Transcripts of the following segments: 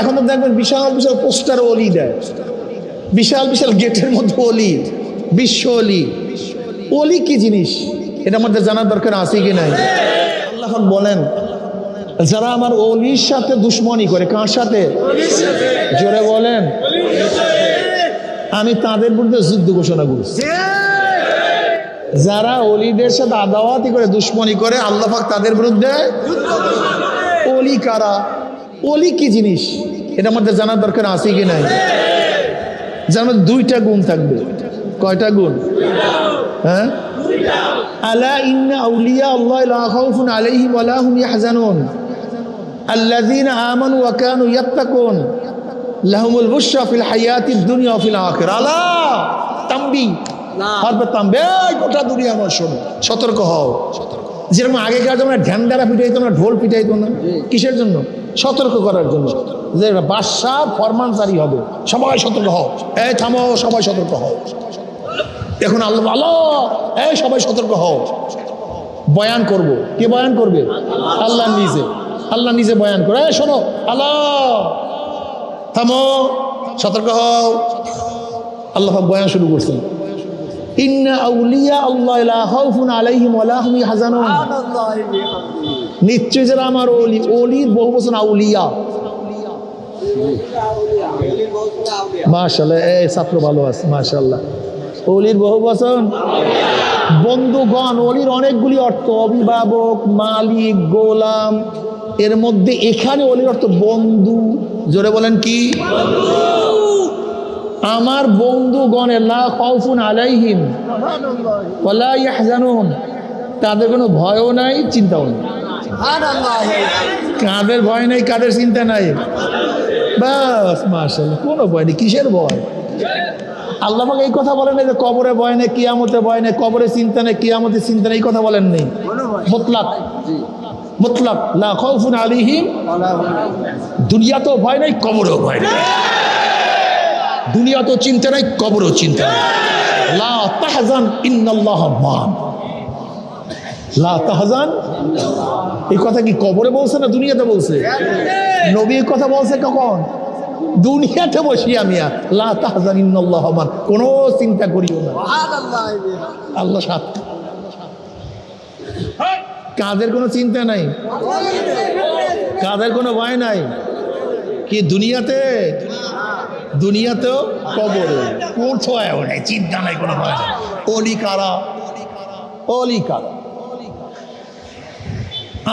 এখন তো দেখবেন বিশাল বিশাল পোস্টার ওলি দেয়, বিশাল বিশাল গেটের মধ্যে ওলি, বিশ্ব ওলি। ওলি কি জিনিস এটা আমাদের জানার দরকার আছে কি নাই? আল্লাহ বলেন, যারা আমার ওলির সাথে দুশ্মনী করে, কার সাথে? জোরে বলেন, আমি তাদের বিরুদ্ধে যুদ্ধ ঘোষণা করছি। যারা ওলিদের সাথে আদাওয়াতি করে, দুশ্মনী করে, আল্লাহ পাক তাদের বিরুদ্ধে। ওলি কারা? ওলি কি জিনিস এটা আমাদের জানার দরকার আছে কি নাই? যার মধ্যে দুইটা গুণ থাকবে। কয়টা গুণ? হ্যাঁ, আলা ইন্না আউলিয়া আল্লাহ লা খাউফুন আলাইহিম ওয়া লা হুম ইয়াহজানুন আল্লাযীনা আমানু ওয়া কানু ইয়াত্তাকুন লাহুমুল বুশরা ফিল হায়াতিদ দুনিয়া ওয়া ফিল আখিরা। আলা তামবি হরবে তামবে, গোটা দুনিয়া আমার শোনো, সতর্ক হও। যেরকম আগেকার জন্য ঢ্যান্ডারা পিটাইতো না, ঢোল পিটাইতো না, কিসের জন্য? সতর্ক করার জন্য, যে বাদশাহ ফরমান জারি হবে, সবাই সতর্ক হও, এই থামো, সবাই সতর্ক হও। এখন আল্লাহ আল্লাহ, এই সবাই সতর্ক হও। বয়ান করব, কে বয়ান করবে? আল্লাহ নিজে। আল্লাহ নিজে বয়ান করে, এই শোনো, আল্লাহ থামো, সতর্ক হও। আল্লাহ বয়ান শুরু করছেন, ইন্না আউলিয়া আল্লাহ লা খাউফুন আলাইহিম ওয়া লা হুম ইয়াহজানুন। নিশ্চয় যারা আমার ওলি, ওলির বহু বচন আউলিয়া। মাশাআল্লাহ, এই ছাত্র ভালো আছে, মাশাআল্লাহ। ওলির বহু বচন বন্ধুগণ। ওলির অনেকগুলি অর্থ, অভিভাবক, মালিক, গোলাম। এর মধ্যে এখানে ওলির অর্থ বন্ধু। জোরে বলেন কি? আমার বন্ধুগণের লা খাউফুন আলাইহিম ওয়া লা ইয়াহজানুন, তাদের কোনো ভয়ও নাই, চিন্তাও নেই। কাদের ভয় নেই, কাদের চিন্তা নাই, বাস মাশাআল্লাহ, কোনো ভয় নেই। কিসের ভয়? আল্লাহ পাক এই কথা বলেন যে কবরে ভয় নেই, কিয়ামতে ভয় নেই, কবরে চিন্তা নেই, কিয়ামতে চিন্তা নেই, এই কথা বলেন নেই। মুতলাক, মুতলাক লা খাউফুন আলাইহিম, দুনিয়াতেও ভয় নেই, কবরেও ভয় নেই। দুনিয়া তো চিন্তা নাই, কবরও চিন্তা নাই। লা তাহজান ইন্নাল্লাহ মান, লা তাহজান। এই কথা কি কবরে বলছে না দুনিয়াতে বলছে? নবী এই কথা বলছে কখন? দুনিয়াতে বসিয়া মিয়া, লা তাহজান ইন্নাল্লাহ মান, কোনো চিন্তা করিও না, আল্লাহ সাথে। কাদের কোনো চিন্তা নাই, কাদের কোনো ভয় নাই। কি দুনিয়াতে? দুনিয়াতেও কবরে কোথাও নাই, চিন্তা নাই, কোনো ভয় নাই। ওলি কারা? ওলি কারা?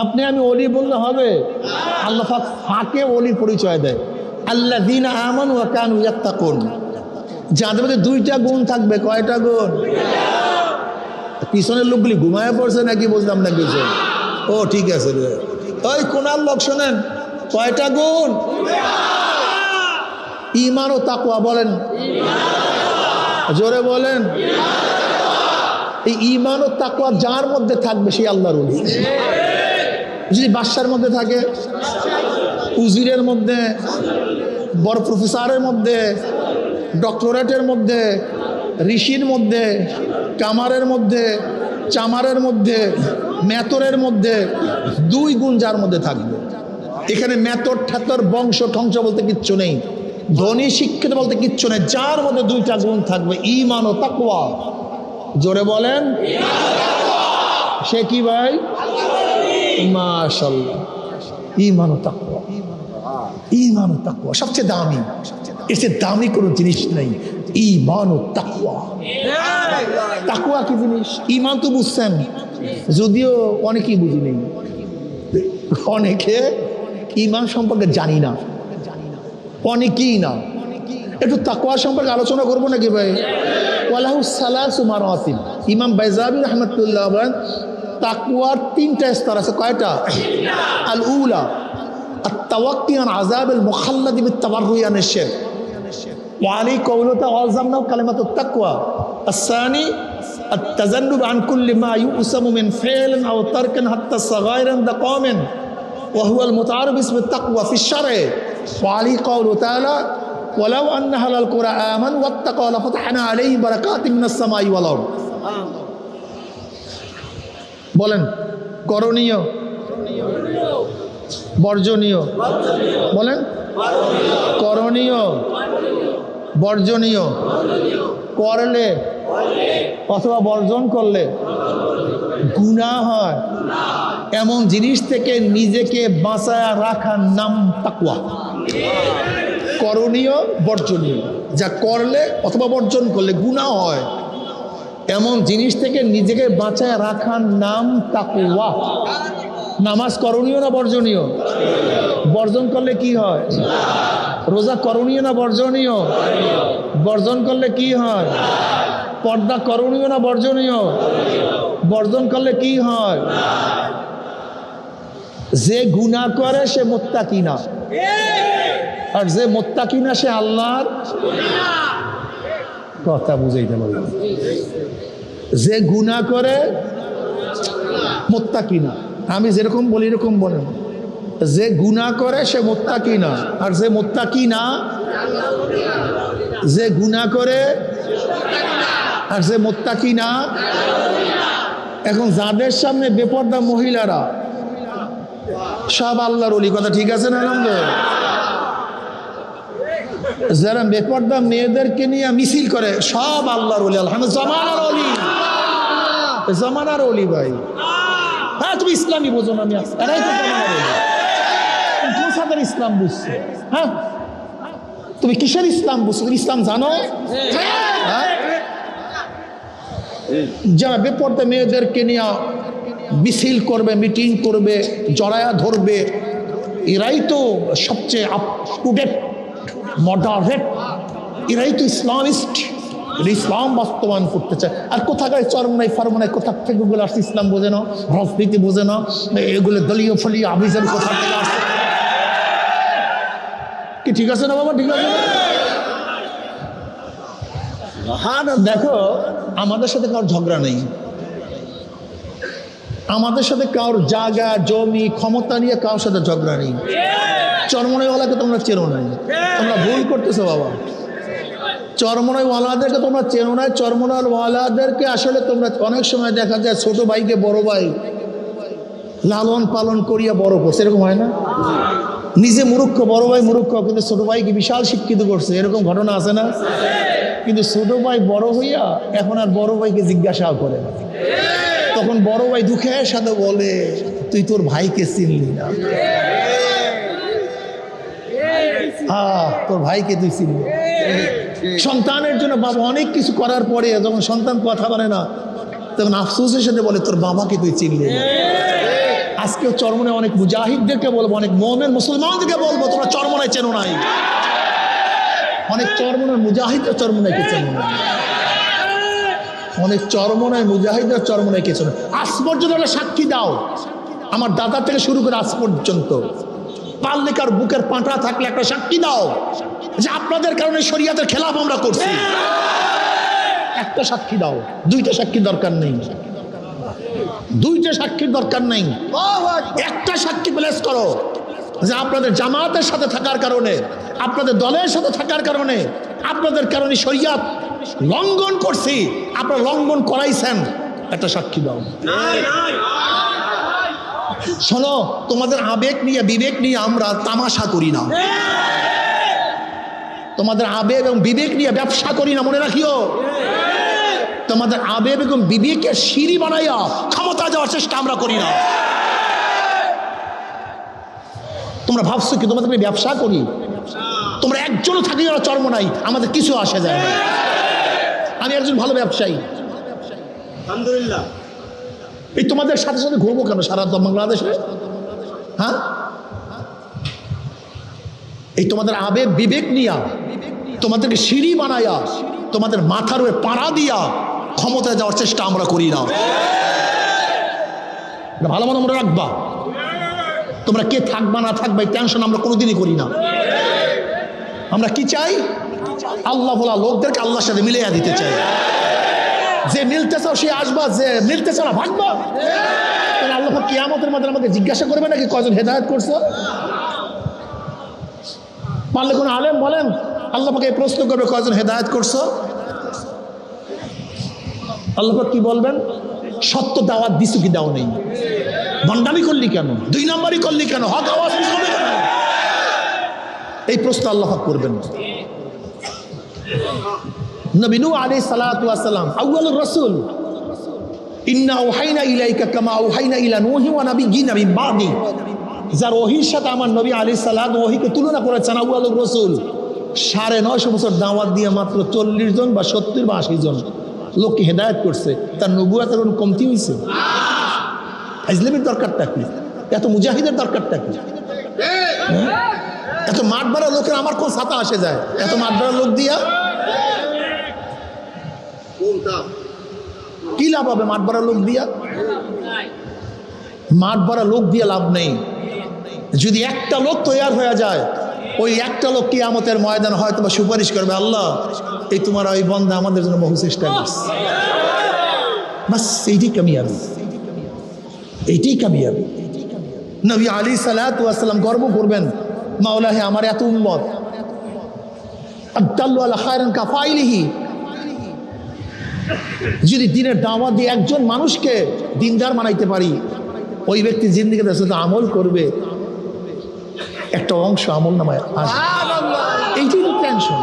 আপনি আমি ওলি বললে হবে? আল্লাহ পাক ফাঁকে ওলির পরিচয় দেয়, আল্লাযীনা আমানু ওয়া কানু ইয়াত্তাকুন। যাদের মধ্যে দুইটা গুণ থাকবে। কয়টা গুণ? পিছনের লোকগুলি ঘুমায় পড়ছে নাকি বুঝলাম না কিছু। ও ঠিক আছে রে, ওই কোনার লোক শোনেন, কয়টা গুণ? ঈমান ও তাকওয়া। বলেন, জোরে বলেন। এই ঈমান ও তাকওয়া যার মধ্যে থাকবে সেই আল্লাহর ওলি। যদি বাদশার মধ্যে থাকে, উজিরের মধ্যে, বড় প্রফেসরের মধ্যে, ডক্টরেটের মধ্যে, ঋষির মধ্যে, কামারের মধ্যে, চামারের মধ্যে, মেতরের মধ্যে, দুই গুণ যার মধ্যে থাকবে। এখানে মেতর ঠেতর বংশ ঠংস বলতে কিচ্ছু নেই, ধনী শিক্ষিত বলতে কিচ্ছু নেই। যার মধ্যে দুইটা গুণ থাকবে, ঈমান ও তাকওয়া। জোরে বলেন, সে কি ভাই? মাশাআল্লাহ, ঈমান ও তাকওয়া। ঈমান ও তাকওয়া সবচেয়ে দামি, এর চেয়ে দামি কোনো জিনিস নেই। ঈমান ও তাকওয়া। তাকওয়া কি জিনিস? ঈমান তো বুঝছেন, যদিও অনেকেই বুঝি নেই। অনেকে ঈমান সম্পর্কে জানি না, অনেকেই না। একটু তাকওয়া সম্পর্কে আলোচনা করবো নাকি ভাই? ওয়ালাহু সালাসু মারাতিব। ইমাম বাইজাবি রাহমাতুল্লাহ বলেন, তাকওয়ার তিনটা স্তর আছে। কয়টা? আল উলা আত-তাওয়াক্কি আন আযাবিল মুখাল্লাদি বিত-তাবাররুই আনিশ শিরক ওয়া আলী কওলুহু ওয়ালজামনা কালিমাতুত তাকওয়া। আস-সানি আত-তাজান্নুব আন কুল্লি মা ইউসামু মিন ফি'লিন আও তারকিন হাত্তা সাগাইরান দাকামিন ওয়া হুয়া আল-মুতাআরিফ বিত-তাকওয়া ফি আশ-শার'i। ওয়া আলী কওলুহু তাআলা ওয়ালাউ আন্না আহলাল কুরআ আমানু ওয়াত্তাকাউ লাফাতাহনা আলাইহিম বারাকাতিম মিনাস সামাই ওয়াল আরদ। বলেন করণীয় বর্জনীয়, বলেন করণীয়, বর্জনীয়, করলে অথবা বর্জন করলে গুনাহ হয় এমন জিনিস থেকে নিজেকে বাঁচায় রাখার নাম তাকওয়া। করণীয় বর্জনীয়, যা করলে অথবা বর্জন করলে গুনাহ হয় এমন জিনিস থেকে নিজেকে বাঁচায় রাখার নাম তাকওয়া। নামাজ করণীয় না বর্জনীয়? বর্জন করলে কি হয়? রোজা করণীয় না বর্জনীয়? বর্জন করলে কি হয়? পর্দা করণীয় না বর্জনীয়? বর্জন করলে কি হয়? যে গুনাহ করে সে মুত্তাকি না, আর যে মুত্তাকি না সে আল্লাহর কথা বুঝাইতে পারবে। যে গুনাহ করে মুত্তাকি না, আমি যেরকম বলি এরকম বলেন, যে গুনাহ করে সে মুত্তাকি না, আর যে মুত্তাকি না, যে গুনাহ করে আর যে মুত্তাকি না। এখন যাদের সামনে বেপরদা মহিলারা সব আল্লাহর ওলি, কথা ঠিক আছে না? যারা বেপরদা মেয়েদেরকে নিয়ে মিছিল করে সব আল্লাহর ওলি, আলহামদুলিল্লাহ জামানার ওলি, জামানার ওলি ভাই। হ্যাঁ তুমি ইসলামই বোঝো না, আমি এরাই তো জামানার ওলি। কোন সাদের ইসলাম বুঝছো? হ্যাঁ তুমি কিসের ইসলাম বুঝছো? তুমি ইসলাম জানো? হ্যাঁ যারা বেপরদা মেয়েদেরকে নিয়ে মিছিল করবে, মিটিং করবে, জড়ায়া ধরবে, এরাই তো সবচেয়ে আপ টু ডেট মডারেট, এরাই তো ইসলামিস্ট, ইসলাম বাস্তবায়ন করতে চায়। আর কোথাকার চরমনাই ফারমনাই কোথা থেকে গুলো আসছে? ইসলাম বোঝে না, রাজনীতি বোঝে না, এগুলো দলীয় ফলীয় আবিজান কোথা থেকে আসছে? কি ঠিক আছে না বাবা? ঠিক আছে না? দেখো আমাদের সাথে কারোর ঝগড়া নেই, আমাদের সাথে কারোর জায়গা জমি ক্ষমতা নিয়ে কারোর সাথে ঝগড়া নেই। চরমনাইওয়ালাকে তোমরা চেনো নাই, তোমরা ভুল করতেছো বাবা। চরমনাইওয়ালাদেরকে তোমরা চেনো নাই। চরমনাইওয়ালাদেরকে আসলে তোমরা অনেক সময় দেখা যায় ছোট ভাইকে বড় ভাই লালন পালন করিয়া বড় করছে, এরকম হয় না? নিজে মূর্খ, বড় ভাই মূর্খ, কিন্তু ছোট ভাইকে বিশাল শিক্ষিত করছে, এরকম ঘটনা আছে না? কিন্তু ছোট ভাই বড় হইয়া এখন আর বড় ভাইকে জিজ্ঞাসাও করে না। তখন বড় ভাই দুঃখের সাথে বলে তুই তোর ভাইকে চিনলি না, তোর ভাইকে তুই চিনলি। সন্তানের জন্য বাবা অনেক কিছু করার পরে যখন সন্তান কথা বলে না তখন আফসোসের সাথে বলে তোর বাবাকে তুই চিনলি না। আজকেও চরমনায় অনেক মুজাহিদদেরকে বলবো, অনেক মুমিন মুসলমানদেরকে বলবো তোমরা চরমনায় চেনো নাই। অনেক চরমনায় মুজাহিদরা চরমনাইকে চেনো না, অনেক চরমনায় মুজাহিদরা চরমনাইকে চেনো। আজ পর্যন্ত সাক্ষী দাও, আমার দাদা থেকে শুরু করে আজ পর্যন্ত পাল্লিকার বুকের পাঁটা থাকলে একটা সাক্ষী দাও যে আপনাদের কারণে শরীয়তের খেলাফ আমরা করছি। একটা সাক্ষী দাও, দুইটা সাক্ষী দরকার নেই, দুইটা সাক্ষীর দরকার নেই, একটা সাক্ষী প্লেস করো যে আপনাদের জামাতের সাথে থাকার কারণে, আপনাদের দলের সাথে থাকার কারণে, আপনাদের কারণে শরীয়ত লঙ্ঘন করছি, আপনারা লঙ্ঘন করাইছেন, একটা সাক্ষী দাও। শোনো, তোমাদের আবেগ নিয়ে বিবেক নিয়ে আমরা তামাশা করি না, তোমাদের আবেগ এবং বিবেক নিয়ে ব্যবসা করি না, মনে রাখিও। তোমাদের আবেগ এবং বিবেকের সিঁড়ি বানাইয়া ক্ষমতা যাওয়ার চেষ্টা আমরা করি না। তোমরা ভাবছো কি তোমাদের ব্যবসা করি? তোমরা একজনও থাকি না চরমনাই, আমাদের কিছু আসে যায় না। আমি একজন ভালো ব্যবসায়ী, আলহামদুলিল্লাহ। এই তোমাদের সাথে সাথে ঘুরবো কেন সারা বাংলাদেশে? হ্যাঁ, এই তোমাদের আবেগ বিবেক নিয়া, তোমাদেরকে সিঁড়ি বানাইয়া, তোমাদের মাথার উপরে পাড়া দিয়া ক্ষমতায় যাওয়ার চেষ্টা আমরা করি না। ভালো মনে মনে রাখবা, তোমরা কে থাকবা না থাকবা এই টেনশন আমরা কোনোদিনই করি না। আমরা কি চাই? আল্লাহ বলা লোকদেরকে আল্লাহর সাথে মিলিয়ে দিতে চাই। যে মিলতে চাও সে আসবা, যে মিলতে চাও না ভাগবা। আল্লাহ কিয়ামতের মধ্যে আমাকে জিজ্ঞাসা করবে নাকি কয়জন হেদায়েত করছো? পারলে কোনো আলেম বলেন, আল্লাহ পাকে এই প্রশ্ন করবে কয়জন হেদায়েত করছো? আল্লাহ পাক কি বলবেন? সত্য দাওয়াত দিছো কি দাও নেই? ভণ্ডামি করলি কেন, 2 নম্বরই করলি কেন, হক আওয়াজ করবে কেন? এই প্রশ্ন আল্লাহ পাক করবেন। নবী নূহ আলাইহিস সালাতু ওয়াস সালাম আউয়ালুর রাসূল, ইন্না আওহাইনা ইলাইকা কামা আওহাইনা ইলা নূহি ওয়া নাবিয়্যিনা মিন বাদি। যার ওহীর সাথে আমার নবী আলাইহিস সালাত ওহীকে তুলনা করেছেন আউয়ালুর রাসূল, 950 বছর দাওয়াত দিয়ে মাত্র 40 জন বা 70 বা 80 জন লোককে হেদায়েত করছে। তার নবুয়তের কোনো কমতি হয়েছে? ইসলামের দরকারটা কি? এত মুজাহিদের দরকারটা কি? এত মাঠ ভরা লোকের আমার কোন ছাতা আসে যায়? এত মাঠ ভরা লোক দিয়া কি লাভ হবে? মাঠ ভরা লোক দিয়া, মাঠ ভরা লোক দিয়ে লাভ নেই। যদি একটা লোক তৈরি হয়ে যায়, ওই একটা লোক কিয়ামতের ময়দানে হয়তো বা সুপারিশ করবে, আল্লাহ এই তোমার ওই বন্দা আমাদের জন্য বহু চেষ্টা করছে, বাস এইটাই কামিয়াবি, এইটাই কামিয়াবি। নবী আলাইহিস সালাতু ওয়াস সালাম গর্ব করবেন, মাওলা হে আমার এত উম্মত, আদাল্লু আলা খায়রান কাফাইলিহি। যদি দিনের দাওয়াত দিয়ে একজন মানুষকে দিনদার বানাইতে পারি, ওই ব্যক্তি জিন্দেগিতে শুধু আমল করবে, একটা অংশ আমল নামায় আসবে। এইটাই তো টেনশন।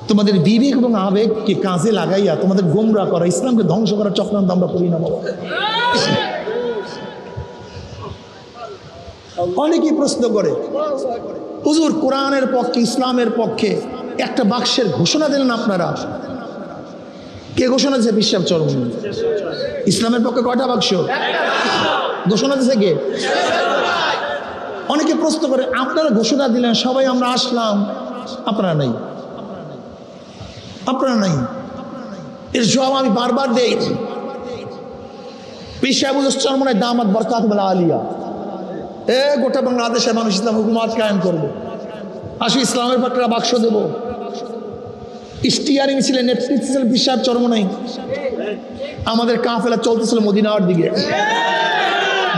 তোমাদের বিবেক এবং আবেগকে কাজে লাগাইয়া তোমাদের গোমরা করা, ইসলামকে ধ্বংস করার চক্রান্ত আমরা করি না বাবা। অনেকেই প্রশ্ন করে, হুজুর কোরআনের পক্ষে ইসলামের পক্ষে একটা বাক্সের ঘোষণা দিলেন আপনারা, কে ঘোষণা দিয়েছে? বিশ্বাস চরম। ইসলামের পক্ষে কয়টা বাক্স ঘোষণা দিয়েছে কে? অনেকে প্রশ্ন করে, আপনারা ঘোষণা দিলেন, সবাই আমরা আসলাম, আপনারা নাই, আপনারা নাই। এর জবাব আমি বারবার দেই। পীর সাহেব হুজুর চরমনায় দামাত বরকাতুল আলিয়া, গোটা বাংলাদেশের মানুষ ইসলাম হুকুমত কায়েম করবো, আসি ইসলামের পক্ষে বাক্স দেবো। স্টিয়ারিং ছিলেন, নেতৃত্ব ছিলেন পীর সাহেব চরমনাই। আমাদের কাফেলা চলতেছিল মদিনার দিকে,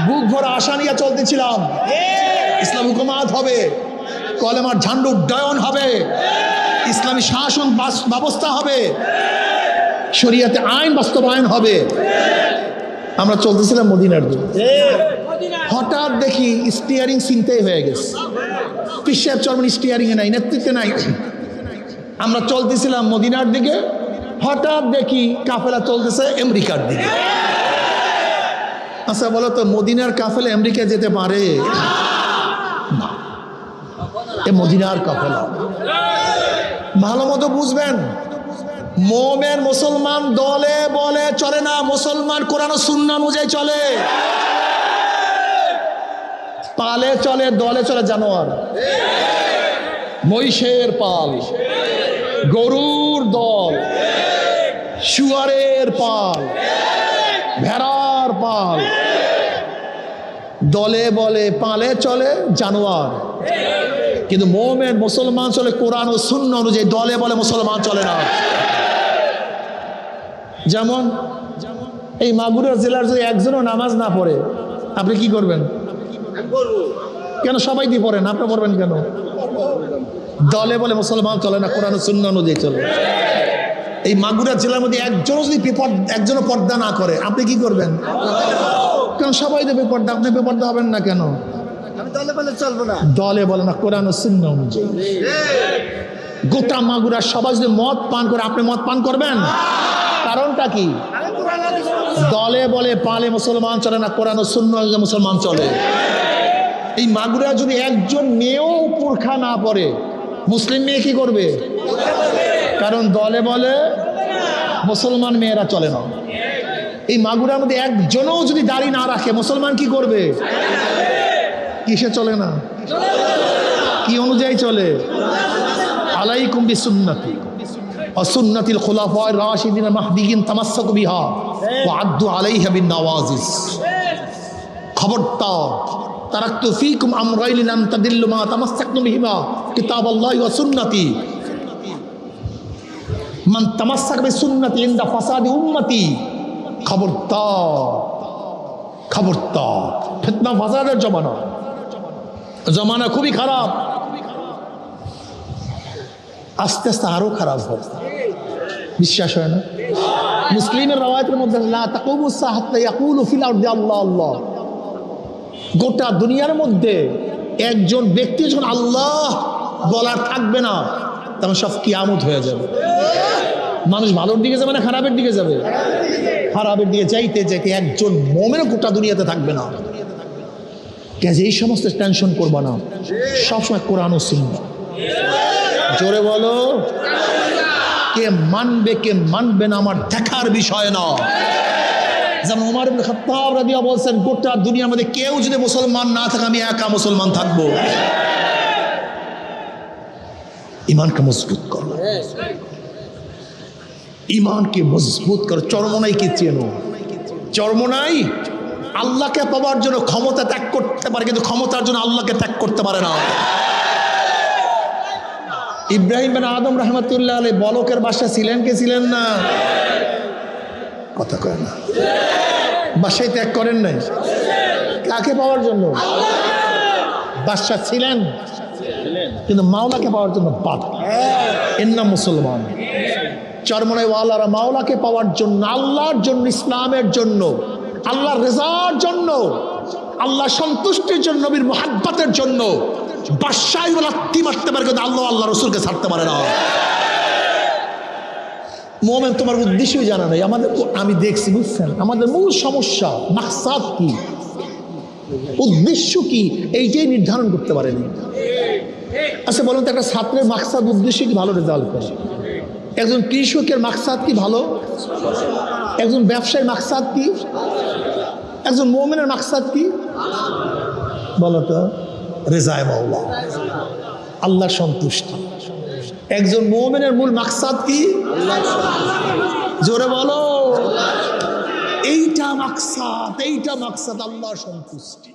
বুক ভরা আশা নিয়ে চলতেছিলাম, ইসলাম হুকুমত হবে, কলেমার ঝান্ডা উড্ডয়ন হবে, ইসলামী শাসন ব্যবস্থা হবে, শরিয়াতে আইন বাস্তবায়ন হবে। আমরা চলতেছিলাম মদিনার দিকে, হঠাৎ দেখি স্টিয়ারিং চিন্তাই হয়ে গেছে। পীর সাহেব চরমনাই স্টিয়ারিং এ নাই, নেতৃত্বে নাই। আমরা চলতেছিলাম মদিনার দিকে, হঠাৎ দেখি কাফেলা চলতেছে আমেরিকার দিকে। আচ্ছা বলো তো, মদিনার কাফেলা আমেরিকা যেতে পারে না? এ মদিনার কাফেলা। ভালো মতো বুঝবেন, মোমেন মুসলমান দলে বলে চলে না, মুসলমান কোরআন ও সুন্নাহ অনুযায়ী চলে, পালে চলে, দলে চলে। জানোয়ার, মহিষের পাল, গরুর দল, শুয়ারের পাল, ভেড়ার পাল, দলে বলে পালে চলে জানোয়ার। কিন্তু মোমেন মুসলমান চলে কোরআন ও সুন্নাহ অনুযায়ী, দলে বলে মুসলমান চলে না। যেমন এই মাগুরা জেলার যদি একজনও নামাজ না পড়ে, আপনি কি করবেন? কেন সবাই দিয়ে পড়েন, আপনি পড়বেন কেন? দলে বলে মুসলমান চলে না, কোরআন ও সুন্নাহ অনুযায়ী চলে। এই মাগুরা জেলার মধ্যে একজনও যদি একজনও পর্দা না করে, আপনি কি করবেন? কেন সবাই দেবে পর্দা, আপনি বেপর্দা হবেন না কেন? দলে বলে চলবো না, দলে বলে না, কোরআন ও সুন্নাহ অনুযায়ী। গোটা মাগুরা সবাই যদি মদ পান করে, আপনি মদ পান করবেন? কারণটা কি? দলে বলে পালে মুসলমান চলে না, কোরআন ও সুন্নাহ অনুযায়ী মুসলমান চলে। এই মাগুরা যদি একজন মেয়েও পুরখা না পরে, মুসলিম মেয়ে কি করবে? কারণ দলে বলে মুসলমান মেয়েরা চলে না। এই মাগুরার মধ্যে একজনও যদি দাড়ি না রাখে, মুসলমান কি করবে? কিসে চলে না? কি অনুযায়ী চলে? আলাইকুম বিসুন্নতি ওয়া সুন্নাতিল খুলাফায়ে রাশিদিন মাহদিয়িন তামাসসাকু বিহা ওয়া আদ্দু আলাইহা বিন নওয়াজিস। খবরদার, তারাকতু ফীকুম আমরাইন লাম তাদিল্লু মা তামাসসাকতুম বিহিমা কিতাবাল্লাহি ওয়া সুন্নতি। মান তামাসসাক বিসুন্নতি ইনদা ফাসাদি উম্মতি। খবরদার, খবরদার, ফিতনা ফাসাদের জমানা, জমানা খুবই খারাপ, আস্তে আস্তে আরো খারাপ হবে। বিশ্বাস হয় না? মুসলিমের রওয়ায়াতের মধ্যে লা তাকুমুস সাআত ইয়াকুলু ফিল আরদি আল্লাহ আল্লাহ, গোটা দুনিয়ার মধ্যে একজন ব্যক্তি যখন আল্লাহ বলার থাকবে না, তখন সব কিয়ামত হয়ে যাবে। মানুষ ভালোর দিকে যাবে না খারাপের দিকে যাবে? খারাপের দিকে যাইতে যাইতে একজন মোমেন গোটা দুনিয়াতে থাকবে না। কাজে এই সমস্ত টেনশন করবা না, সবসময় কোরআন ও সুন্নাহ। জোরে বলো, কে মানবে কে মানবে না আমার দেখার বিষয় না। যেমন ওমর ইবনে খাত্তাব রাদিয়াল্লাহু বলছেন, গোটা দুনিয়ার মধ্যে কেউ যদি মুসলমান না থাকে, আমি একা মুসলমান থাকবো। ইমানকে মজবুত করো, ইমানকে মজবুত করো। চরমনাইকে চেনো। চরমনাই আল্লাহকে পাওয়ার জন্য ক্ষমতা ত্যাগ করতে পারে, কিন্তু ক্ষমতার জন্য আল্লাহকে ত্যাগ করতে পারে না। ইব্রাহিম বিন আদম রাহমাতুল্লাহ আলাইহি বলকের বাদশা ছিলেন কে ছিলেন না? কথা কয় না। বাদশাই ত্যাগ করেন নাই, কাকে পাওয়ার জন্য? বাদশা ছিলেন কিন্তু মাওলাকে পাওয়ার জন্য বাদ। এর নাম মুসলমান। চরমনাই ওয়ালারা মাওলাকে পাওয়ার জন্য, আল্লাহর জন্য, ইসলামের জন্য, আল্লাহর রেজার জন্য, আল্লাহ সন্তুষ্টির জন্য, নবীর মুহাব্বতের জন্য বাদশাই লাত্তি মারতে পারে, কিন্তু আল্লাহ রসুলকে ছাড়তে পারে না। মোমেন তোমার উদ্দেশ্যই জানা নেই। আমাদের, আমি দেখছি, বুঝছেন, আমাদের মূল সমস্যা মাকসাদ কি, উদ্দেশ্য কি, এইটাই নির্ধারণ করতে পারেনি। আচ্ছা বলুন তো, একটা ছাত্রের মাকসাদ উদ্দেশ্য কি ভালো রেজাল্ট করে? একজন কৃষকের মাকসাদ কি ভালো? একজন ব্যবসায়ীর মাকসাদ কি? একজন মোমেনের মাকসাদ কি? বলো তো, রেজায়ে মাওলা, আল্লাহ সন্তুষ্টি। একজন মোমেনের মূল মাকসাদ কি? জোরে বলো, এইটা মাকসাদ, আল্লাহ সন্তুষ্টি।